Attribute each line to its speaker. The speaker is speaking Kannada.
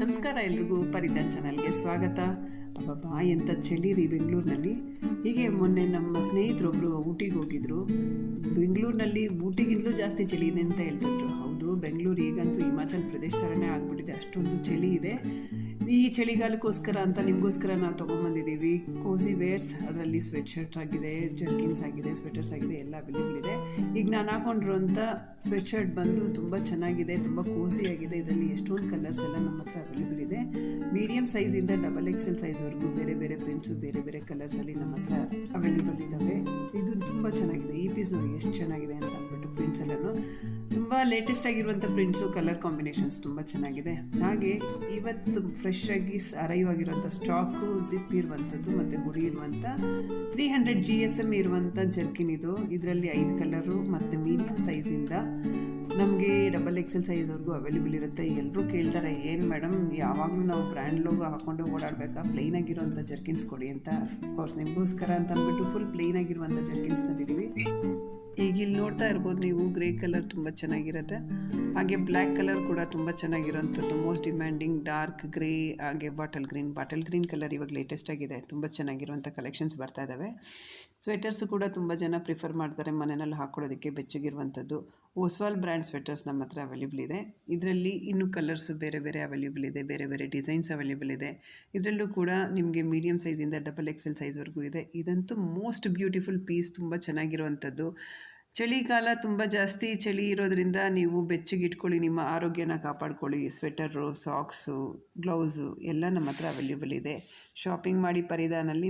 Speaker 1: ನಮಸ್ಕಾರ ಎಲ್ರಿಗೂ ಪರಿಧಾನ್ ಚಾನಲ್ಗೆ ಸ್ವಾಗತ. ಅಬ್ಬಬ್ಬಾ ಎಂಥ ಚಳಿ ರೀ ಬೆಂಗಳೂರಿನಲ್ಲಿ. ಹೀಗೆ ಮೊನ್ನೆ ನಮ್ಮ ಸ್ನೇಹಿತರೊಬ್ಬರು ಊಟಿಗೆ ಹೋಗಿದ್ರು. ಬೆಂಗಳೂರಿನಲ್ಲಿ ಊಟಿಗಿಂತಲೂ ಜಾಸ್ತಿ ಚಳಿ ಇದೆ ಅಂತ ಹೇಳ್ತಿದ್ರು. ಹೌದು, ಬೆಂಗಳೂರು ಈಗಂತೂ ಹಿಮಾಚಲ್ ಪ್ರದೇಶ ಥರನೇ ಆಗಿಬಿಟ್ಟಿದೆ, ಅಷ್ಟೊಂದು ಚಳಿ ಇದೆ. ಈ ಚಳಿಗಾಲಕ್ಕೋಸ್ಕರ ಅಂತ ನಿಮಗೋಸ್ಕರ ನಾವು ತೊಗೊಂಬಂದಿದ್ದೀವಿ ಕೋಸಿ ವೇರ್ಸ್. ಅದರಲ್ಲಿ ಸ್ವೆಟ್ ಶರ್ಟ್ ಆಗಿದೆ, ಜರ್ಕಿನ್ಸ್ ಆಗಿದೆ, ಸ್ವೆಟರ್ಸ್ ಆಗಿದೆ, ಎಲ್ಲ ಅವೈಲೇಬಲ್ ಇದೆ. ಈಗ ನಾನು ಹಾಕೊಂಡಿರೋಂಥ ಸ್ವೆಟ್ ಶರ್ಟ್ ಬಂದು ತುಂಬ ಚೆನ್ನಾಗಿದೆ, ತುಂಬ ಕೋಸಿ ಆಗಿದೆ. ಇದರಲ್ಲಿ ಎಷ್ಟೊಂದು ಕಲರ್ಸ್ ಎಲ್ಲ ನಮ್ಮ ಹತ್ರ ಅವೈಲೇಬಲ್ ಇದೆ. ಮೀಡಿಯಮ್ ಸೈಜಿಂದ XXL ಸೈಜ್ವರೆಗೂ ಬೇರೆ ಬೇರೆ ಪ್ರಿಂಟ್ಸು, ಬೇರೆ ಬೇರೆ ಕಲರ್ಸಲ್ಲಿ ನಮ್ಮ ಹತ್ರ ಅವೈಲೇಬಲ್ ಇದ್ದಾವೆ. ಇದು ತುಂಬ ಚೆನ್ನಾಗಿದೆ. ಈ ಪೀಸ್ ನೋಡಿ ಎಷ್ಟು ಚೆನ್ನಾಗಿದೆ ಅಂತ ಅಂದ್ಬಿಟ್ಟು ಪ್ರಿಂಟ್ಸ್ ಎಲ್ಲನೂ ತುಂಬ ಲೇಟೆಸ್ಟ್ ಆಗಿರುವಂಥ ಪ್ರಿಂಟ್ಸು, ಕಲರ್ ಕಾಂಬಿನೇಷನ್ಸ್ ತುಂಬ ಚೆನ್ನಾಗಿದೆ. ಹಾಗೆ ಇವತ್ತು ಫ್ರೆಶ್ ಆಗಿ ಅರೈವ್ ಆಗಿರುವಂಥ ಸ್ಟಾಕು, ಜಿಪ್ ಇರುವಂಥದ್ದು ಮತ್ತು ಹುಡಿ ಇರುವಂಥ 300 GSM ಇರುವಂಥ ಜರ್ಕಿನ್ ಇದು. ಇದರಲ್ಲಿ 5 ಕಲರು ಮತ್ತು ಮೀಡಿಯಮ್ ಸೈಜಿಂದ ನಮಗೆ XXL ಸೈಜ್ವರೆಗೂ ಅವೈಲೇಬಲ್ ಇರುತ್ತೆ. ಎಲ್ಲರೂ ಕೇಳ್ತಾರೆ, ಏನು ಮೇಡಮ್ ಯಾವಾಗಲೂ ನಾವು ಬ್ರ್ಯಾಂಡ್ ಲೋಗೋ ಹಾಕ್ಕೊಂಡು ಓಡಾಡಬೇಕಾ, ಪ್ಲೈನ್ ಆಗಿರುವಂಥ ಜರ್ಕಿನ್ಸ್ ಕೊಡಿ ಅಂತ. ಅಫ್ಕೋರ್ಸ್ ನಿಮಗೋಸ್ಕರ ಅಂತ ಅಂದ್ಬಿಟ್ಟು ಫುಲ್ ಪ್ಲೈನ್ ಆಗಿರುವಂಥ ಜರ್ಕಿನ್ಸ್ ತಂದಿದ್ದೀವಿ. ಈಗ ಇಲ್ಲಿ ನೋಡ್ತಾ ಇರ್ಬೋದು ನೀವು, ಗ್ರೇ ಕಲರ್ ತುಂಬ ಚೆನ್ನಾಗಿರುತ್ತೆ. ಹಾಗೆ ಬ್ಲ್ಯಾಕ್ ಕಲರ್ ಕೂಡ ತುಂಬ ಚೆನ್ನಾಗಿರೋಂಥದ್ದು. ಮೋಸ್ಟ್ ಡಿಮ್ಯಾಂಡಿಂಗ್ ಡಾರ್ಕ್ ಗ್ರೇ, ಹಾಗೆ ಬಾಟಲ್ ಗ್ರೀನ್ ಕಲರ್ ಇವಾಗ ಲೇಟೆಸ್ಟ್ ಆಗಿದೆ. ತುಂಬ ಚೆನ್ನಾಗಿರುವಂಥ ಕಲೆಕ್ಷನ್ಸ್ ಬರ್ತಾ ಇದ್ದಾವೆ. ಸ್ವೆಟರ್ಸು ಕೂಡ ತುಂಬ ಜನ ಪ್ರಿಫರ್ ಮಾಡ್ತಾರೆ ಮನೆಯಲ್ಲಿ ಹಾಕ್ಕೊಳ್ಳೋದಕ್ಕೆ, ಬೆಚ್ಚಗಿರುವಂಥದ್ದು. ಓಸ್ವಾಲ್ ಬ್ರ್ಯಾಂಡ್ ಸ್ವೆಟರ್ಸ್ ನಮ್ಮ ಹತ್ರ ಅವೈಲೇಬಲ್ ಇದೆ. ಇದರಲ್ಲಿ ಇನ್ನೂ ಕಲರ್ಸು ಬೇರೆ ಬೇರೆ ಅವೈಲೇಬಲ್ ಇದೆ, ಬೇರೆ ಬೇರೆ ಡಿಸೈನ್ಸ್ ಅವೈಲೇಬಲ್ ಇದೆ. ಇದರಲ್ಲೂ ಕೂಡ ನಿಮಗೆ ಮೀಡಿಯಮ್ ಸೈಜಿಂದ XXL ಸೈಜ್ವರೆಗೂ ಇದೆ. ಇದಂತೂ ಮೋಸ್ಟ್ ಬ್ಯೂಟಿಫುಲ್ ಪೀಸ್, ತುಂಬ ಚೆನ್ನಾಗಿರುವಂಥದ್ದು. ಚಳಿಗಾಲ ತುಂಬ ಜಾಸ್ತಿ ಚಳಿ ಇರೋದ್ರಿಂದ ನೀವು ಬೆಚ್ಚಗಿಟ್ಕೊಳ್ಳಿ, ನಿಮ್ಮ ಆರೋಗ್ಯನ ಕಾಪಾಡ್ಕೊಳ್ಳಿ. ಸ್ವೆಟರು, ಸಾಕ್ಸು, ಗ್ಲೌಸು ಎಲ್ಲ ನಮ್ಮ ಹತ್ರ ಅವೈಲೇಬಲ್ ಇದೆ. ಶಾಪಿಂಗ್ ಮಾಡಿ ಪರಿಧಾನಲ್ಲಿ.